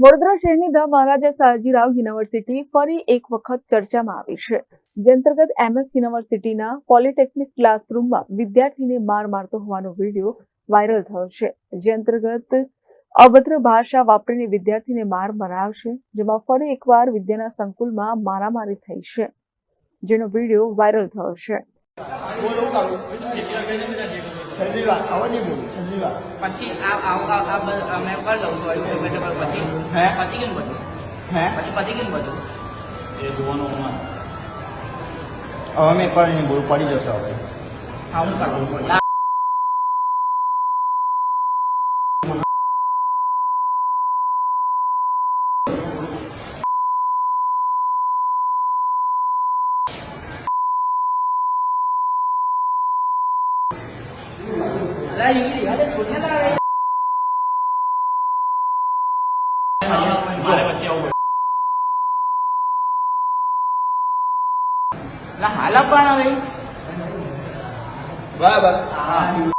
વડોદરા શહેરની the Maharaja Sayajirao university ફરી એક વખત ચર્ચામાં આવી છે. જે અંતર્ગત MS યુનિવર્સિટીના પોલિટેકનિક ક્લાસરૂમમાં વિદ્યાર્થીને માર મારતો હોવાનો વિડીયો વાયરલ થયો છે. જે અંતર્ગત અભદ્ર ભાષા વાપરીને વિદ્યાર્થીને માર મરાયો છે, જેમાં ફરી એકવાર વિદ્યાના સંકુલમાં મારામારી થઈ છે, જેનો વિડીયો વાયરલ થયો છે. પછી મેં કરી લઉં છું પછી પતી ગયું બધું પતી ગયું બધું એ જોવાનું હવે મેં કરીને બોલ પડી જશે હવે. હા હું કરું छोड़ने लगा हाल बराबर.